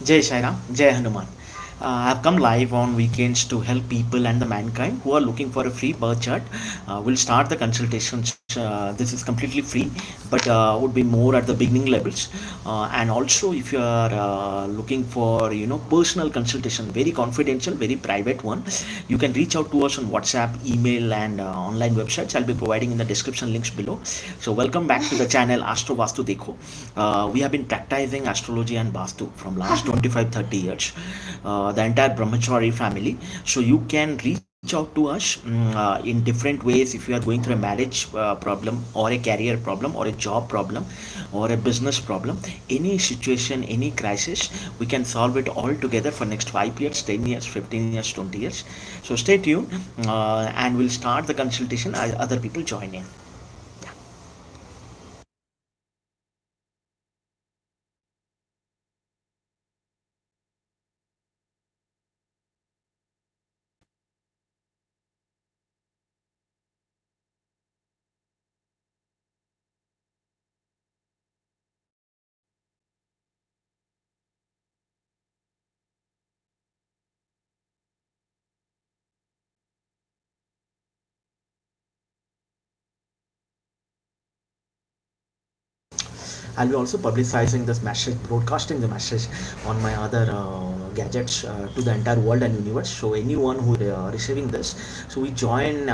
Jai Shairam, Jai Hanuman. I've come live on weekends to help people and the mankind who are looking for a free birth chart. We'll start the consultations. This is completely free, but would be more at the beginning levels. And also, if you are looking for personal consultation, very confidential, very private one, you can reach out to us on WhatsApp, email, and online websites. I'll be providing in the description links below. So welcome back to the channel Astro Vaastu Dekho. We have been practicing astrology and Vaastu from last 25-30 years, the entire Brahmachari family. So you can reach out to us in different ways if you are going through a marriage problem or a career problem or a job problem or a business problem, any situation, any crisis, we can solve it all together for next 5 years, 10 years, 15 years, 20 years. So stay tuned, and we'll start the consultation as other people join in. I'll be also publicizing this message, broadcasting the message on my other gadgets to the entire world and universe. So anyone who receiving this, so we join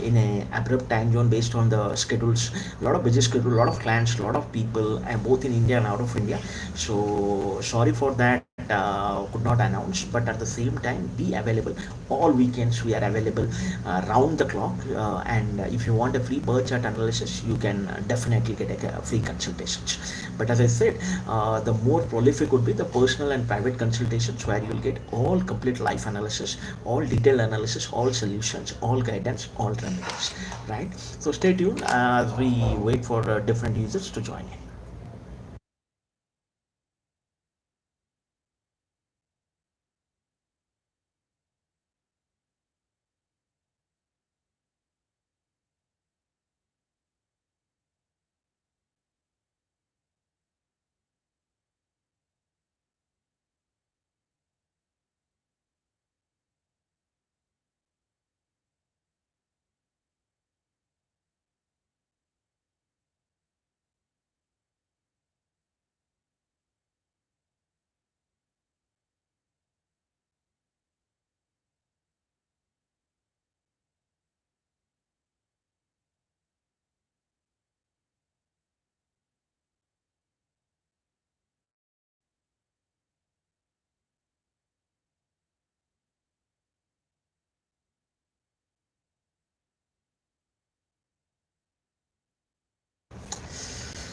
in a abrupt time zone based on the schedules. A lot of busy schedule, a lot of clients, a lot of people, and both in India and out of India. So sorry for that. Could not announce, but at the same time, be available all weekends. We are available round the clock, and if you want a free birth chart analysis, you can definitely get a free consultations. But as I said, the more prolific would be the personal and private consultations, where you will get all complete life analysis, all detailed analysis, all solutions, all guidance, all remedies. Right. So stay tuned as we wait for different users to join in.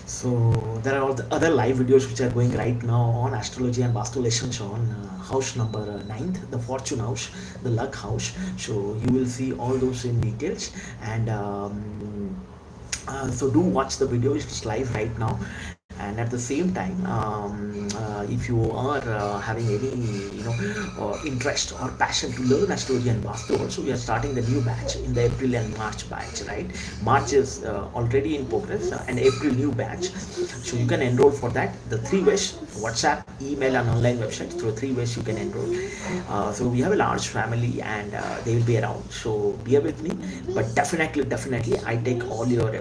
So there are all the other live videos which are going right now on astrology and vastu lessons on house number ninth, the fortune house, the luck house. So you will see all those in details, and so do watch the video. It's live right now, and at the same time, if you are having any interest or passion to learn astrology and vastu, also we are starting the new batch in the April and March batch. Right, March is already in progress, and April new batch. So you can enroll for that. The three ways: WhatsApp, email, and online website. Through three ways you can enroll. So we have a large family, and they will be around. So bear with me, but definitely, I take all your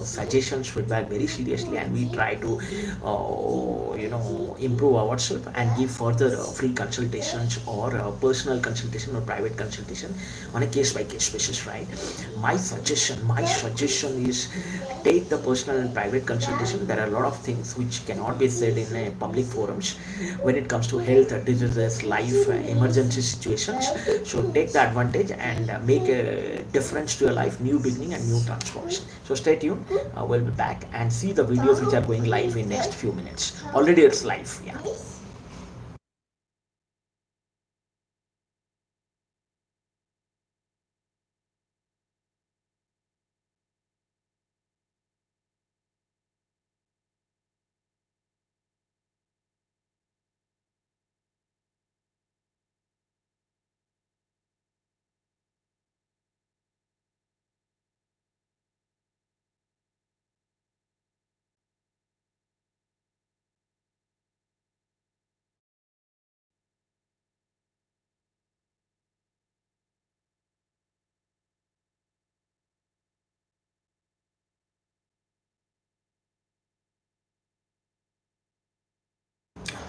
suggestions, feedback very seriously, and we try to improve ourselves and give further free consultations or personal consultation or private consultation on a case by case basis. Right, my suggestion is take the personal and private consultation. There are a lot of things which cannot be said in public forums when it comes to health, diseases, life, emergency situations. So take the advantage and make a difference to your life, new beginning and new transformation. So stay tuned. We'll be back and see the videos which are going live in next few minutes. Already it's live. Yeah.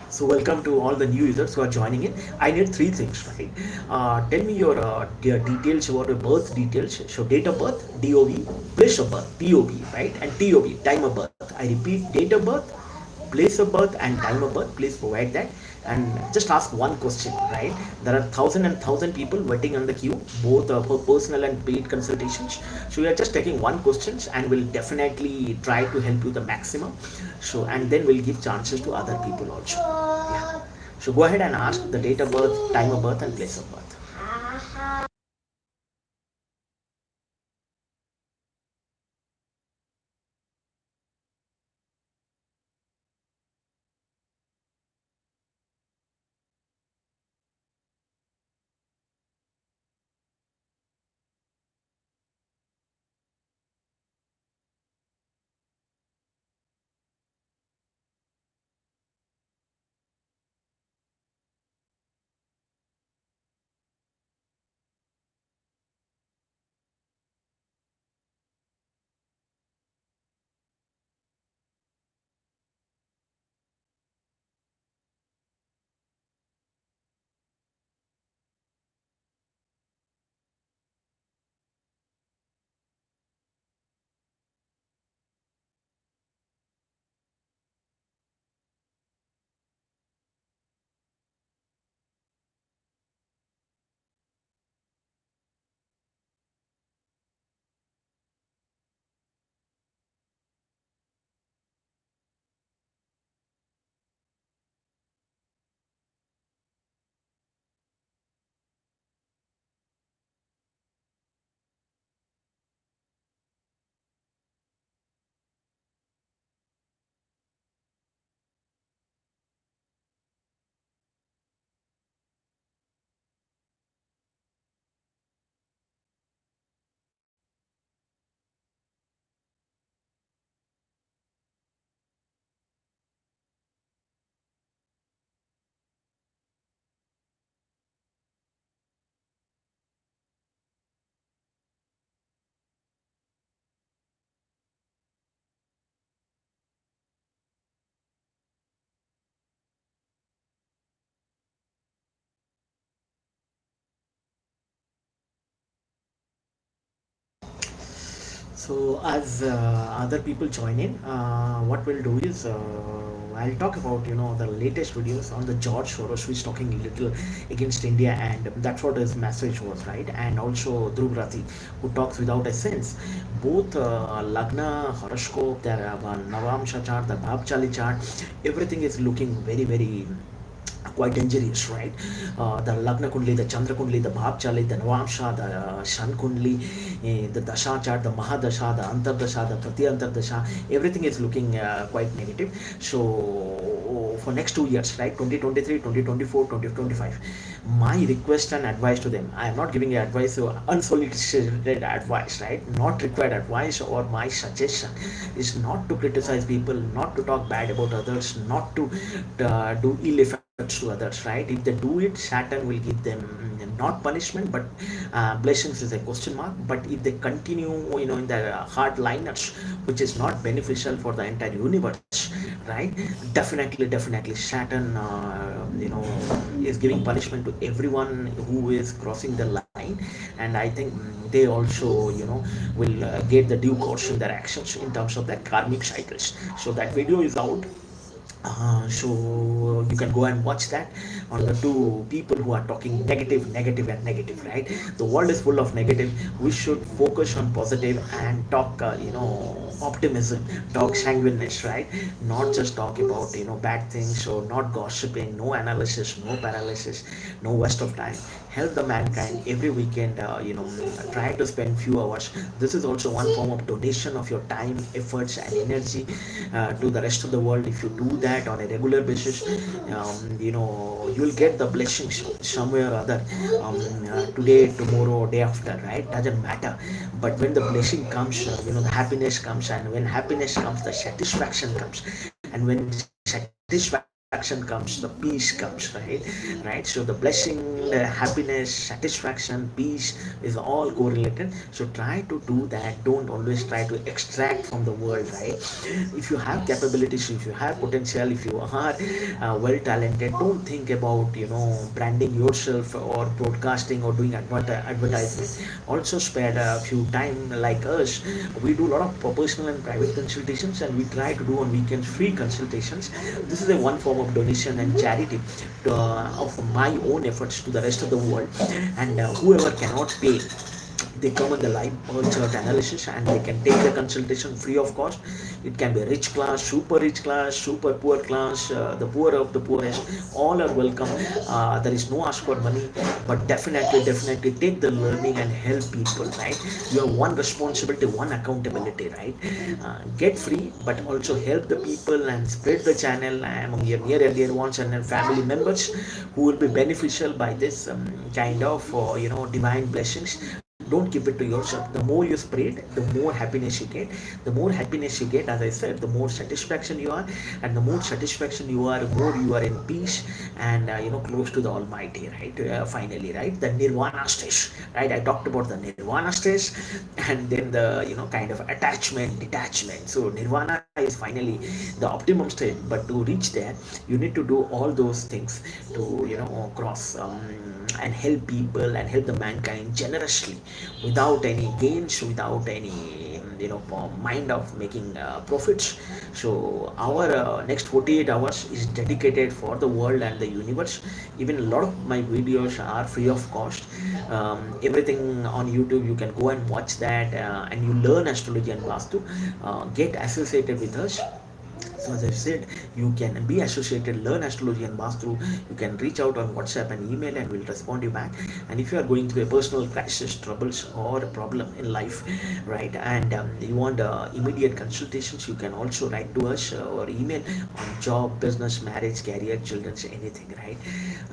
So welcome to all the new users who are joining in. I need three things, right? Tell me your details about your birth details. So date of birth, DOB, place of birth, POB, right? And TOB, time of birth. I repeat, date of birth, place of birth, and time of birth. Please provide that. And just ask one question, right? There are thousand people waiting on the queue, both for personal and paid consultations. So we are just taking one questions and we'll definitely try to help you the maximum. So and then we'll give chances to other people also. Yeah. So go ahead and ask the date of birth, time of birth, and place of birth. So as other people join in, what we'll do is I'll talk about the latest videos on the George Soros, who is talking a little against India, and that's what his message was, right? And also Dhruv Rathi, who talks without a sense. Both Lagna, horoscope, their Navamsha chart, the Bhabchali chart, everything is looking very quite dangerous, right? The Lagna Kundli, the Chandra Kundli, the Bhab Chali, the Navamsha, the Shan Kundli, the Dasha chart, the Mahadasha, the Antardasha, the Pratyantardasha, everything is looking quite negative. So for next 2 years, right? 2023, 2024, 2025. My request and advice to them, I am not giving advice, unsolicited advice, right? Not required advice, or my suggestion is not to criticize people, not to talk bad about others, not to do ill effects to others, right? If they do it, Saturn will give them not punishment but blessings is a question mark. But if they continue in their hard liners, which is not beneficial for the entire universe, right? Definitely Saturn is giving punishment to everyone who is crossing the line. And I think they also will get the due course in their actions in terms of their karmic cycles. So that video is out, so you can go and watch that on the two people who are talking negative and negative, right? The world is full of negative. We should focus on positive and talk optimism, talk sanguineness, right? Not just talk about bad things. So not gossiping, no analysis, no paralysis, no waste of time. Help the mankind every weekend. Try to spend few hours. This is also one form of donation of your time, efforts, and energy to the rest of the world. If you do that on a regular basis, you will get the blessings somewhere or other, today, tomorrow, day after, right? Doesn't matter. But when the blessing comes, the happiness comes, and when happiness comes, the satisfaction comes, and when satisfaction satisfaction comes, the peace comes, right? So the blessing, the happiness, satisfaction, peace is all correlated. So try to do that. Don't always try to extract from the world, right? If you have capabilities, if you have potential, if you are well talented, don't think about branding yourself or broadcasting or doing advertisement. Also spare a few time. Like us, we do a lot of personal and private consultations, and we try to do on weekends free consultations. This is a one form of donation and charity of my own efforts to the rest of the world. And whoever cannot pay, they come in the live chart analysis, and they can take the consultation free of cost. It can be rich class, super poor class, the poor of the poorest, all are welcome. There is no ask for money, but definitely take the learning and help people, right? You have one responsibility, one accountability, right? Get free, but also help the people and spread the channel among your near and dear ones and family members who will be beneficial by this kind of divine blessings. Don't keep it to yourself. The more you spread, the more happiness you get. The more happiness you get, as I said, the more satisfaction you are. And the more satisfaction you are, the more you are in peace and close to the almighty, right? Finally, right, the nirvana stage, right? I talked about the nirvana stage, and then the kind of attachment, detachment. So nirvana is finally the optimum state, but to reach there you need to do all those things to cross and help people and help the mankind generously, without any gains, without any mind of making profits. So our next 48 hours is dedicated for the world and the universe. Even a lot of my videos are free of cost. Everything on YouTube, you can go and watch that, and you learn astrology and vastu. Get associated with us. So as I said, you can be associated, learn astrology and Vaastu. You can reach out on WhatsApp and email, and we'll respond you back. And if you are going through a personal crisis, troubles, or a problem in life, right, and you want immediate consultations, you can also write to us or email on job, business, marriage, career, children's, anything, right?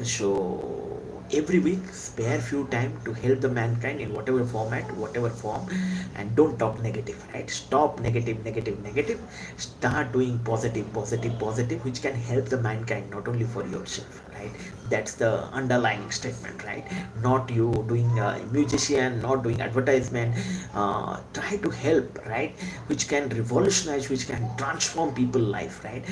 So every week spare few time to help the mankind in whatever format, whatever form. And don't talk negative, right? Stop negative. Start doing positive, which can help the mankind, not only for yourself, right? That's the underlying statement, right? Not you doing musician, not doing advertisement. Try to help, right? Which can revolutionize, which can transform people life, right?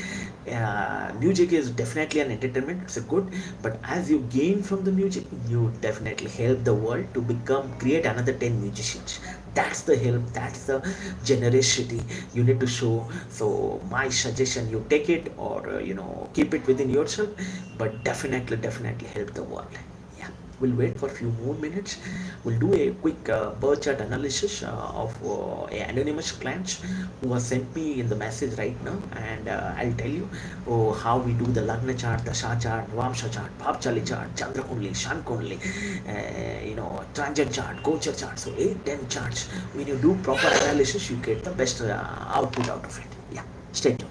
Music is definitely an entertainment, it's a good, but as you gain from the music, you definitely help the world to become, create another 10 musicians. That's the help, that's the generosity you need to show. So my suggestion, you take it, or keep it within yourself, but definitely help the world. Yeah, we'll wait for a few more minutes. We'll do a quick birth chart analysis of a anonymous clients who has sent me in the message right now, and I'll tell you how we do the Lagna chart, the Shah chart, Vamsha chart, Bhabchali chart, Chandra Kundli, Shan Kundli, Transit chart, Gochar chart. So 8, 10 charts. When you do proper analysis, you get the best output out of it. Yeah, stay tuned.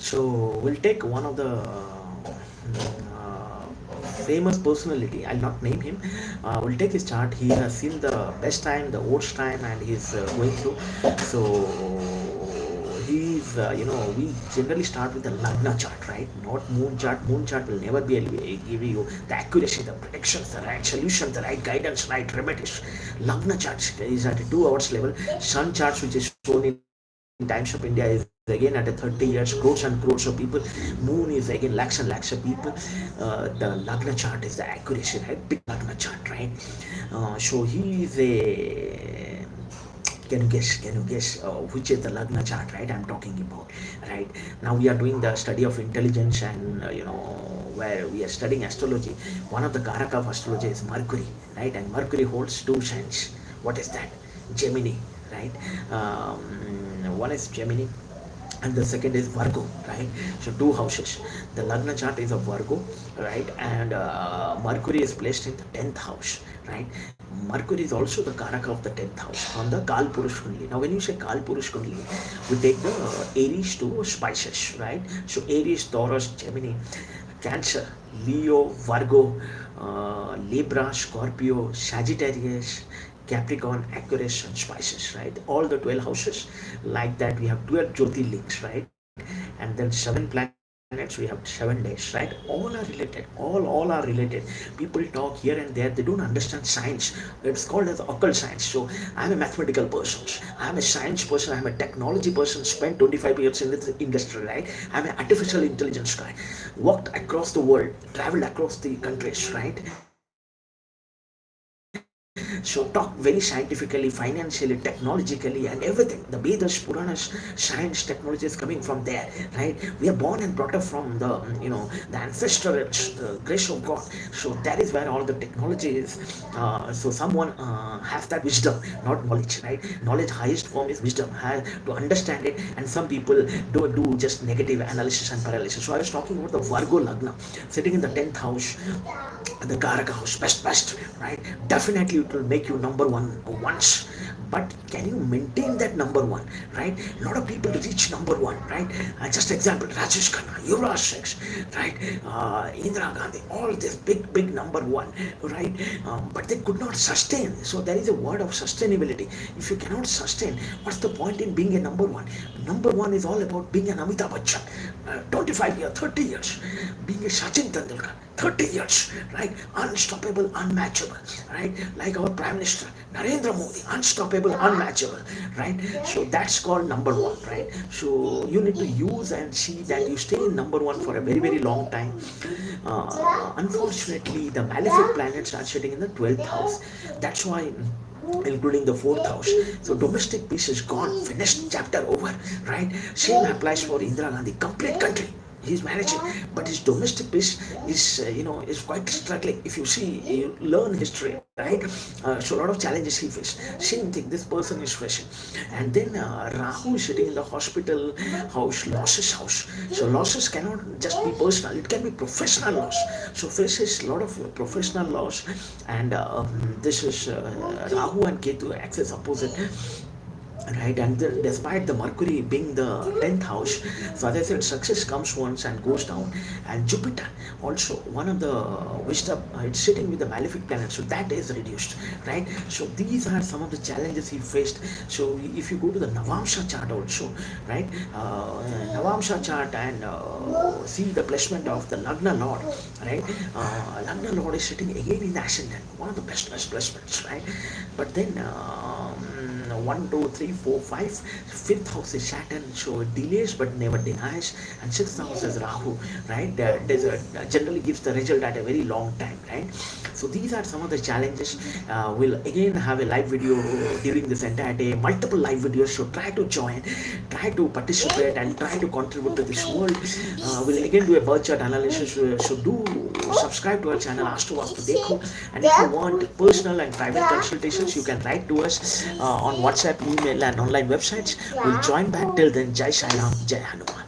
So we'll take one of the famous personality. I'll not name him. We'll take his chart. He has seen the best time, the worst time, and he's going through. So he's we generally start with the Lagna chart, right? Not moon chart. Moon chart will never be able to give you the accuracy, the predictions, the right solution, the right guidance, right remedies. Lagna chart is at a 2 hours level. Sun charts, which is shown in Times of India, is again at a 30 years, crores and crores of people. Moon is again lakhs and lakhs of people. The Lagna chart is the accuracy, right? Big Lagna chart, right? So he is a, can you guess which is the Lagna chart, right? I'm talking about, right? Now we are doing the study of intelligence, and where we are studying astrology. One of the karaka of astrology is Mercury, right? And Mercury holds two signs. What is that? Gemini, right? One is Gemini, and the second is Virgo, right? So two houses. The Lagna chart is of Virgo, right? And Mercury is placed in the 10th house, right? Mercury is also the Karaka of the 10th house from the Kal Purush Kundli. Now, when you say Kal Purush Kundli, we take the Aries to Spices, right? So Aries, Taurus, Gemini, Cancer, Leo, Virgo, Libra, Scorpio, Sagittarius, Capricorn, Aquarius, and Spices, right? All the 12 houses. Like that, we have 12 Jyotish, right? And then 7 planets, we have 7 days, right? All are related. All are related. People talk here and there, they don't understand science. It's called as occult science. So I'm a mathematical person, I'm a science person, I'm a technology person, spent 25 years in this industry, right? I'm an artificial intelligence guy, walked across the world, traveled across the countries, right? So talk very scientifically, financially, technologically, and everything. The Vedas, Puranas, science, technology is coming from there, right? We are born and brought up from the ancestor, the grace of God. So that is where all the technology is. So someone has that wisdom, not knowledge, right? Knowledge highest form is wisdom, to understand it. And some people do just negative analysis and paralysis. So I was talking about the Virgo Lagna sitting in the 10th house, the Karaka house, best, right? Definitely it will make you number one once. But can you maintain that number one, right? A lot of people reach number one, right? Just example, Rajesh Khanna, Yuvraj, right? Indira Gandhi, all this big number one, right? But they could not sustain. So there is a word of sustainability. If you cannot sustain, what's the point in being a number one? Number one is all about being an Amitabh Bachchan, 25 years, 30 years, being a Sachin Tendulkar, 30 years, right? Unstoppable, unmatchable, right? Like our Prime Minister, Narendra Modi, unstoppable, unmatchable, right? So that's called number one, right? So you need to use and see that you stay in number one for a very long time. Unfortunately, the malefic planets are sitting in the 12th house. That's why, including the 4th house. So domestic peace is gone, finished, chapter over, right? Same applies for Indira Gandhi, complete country. He's managing, but his domestic peace is quite struggling. If you see, you learn history, right? So a lot of challenges he faced. Same thing, this person is facing. And then Rahu is sitting in the hospital house, losses house. So losses cannot just be personal; it can be professional loss. So faces a lot of professional loss, and this is Rahu and Ketu access opposite, right? And despite the Mercury being the 10th house, so as I said, success comes once and goes down. And Jupiter also, one of the wisdom, it's sitting with the malefic planet, so that is reduced, right? So these are some of the challenges he faced. So if you go to the Navamsha chart also, right? Navamsha chart, and see the placement of the Lagna Lord, right? Lagna Lord is sitting again in the ascendant, one of the best placements, right? But then 1, 2, 3, 4, 5, 5th house is Saturn, so it delays but never denies, and 6th house is Rahu, right? Generally gives the result at a very long time, right? So these are some of the challenges. We'll again have a live video during this entire day, multiple live videos, so try to join, try to participate, and try to contribute to this world. We'll again do a birth chart analysis, so do subscribe to our channel Astrologer, and if you want personal and private consultations, you can write to us on WhatsApp, email, and online websites. We'll join back. Till then, Jai Sai Ram, Jai Hanuman.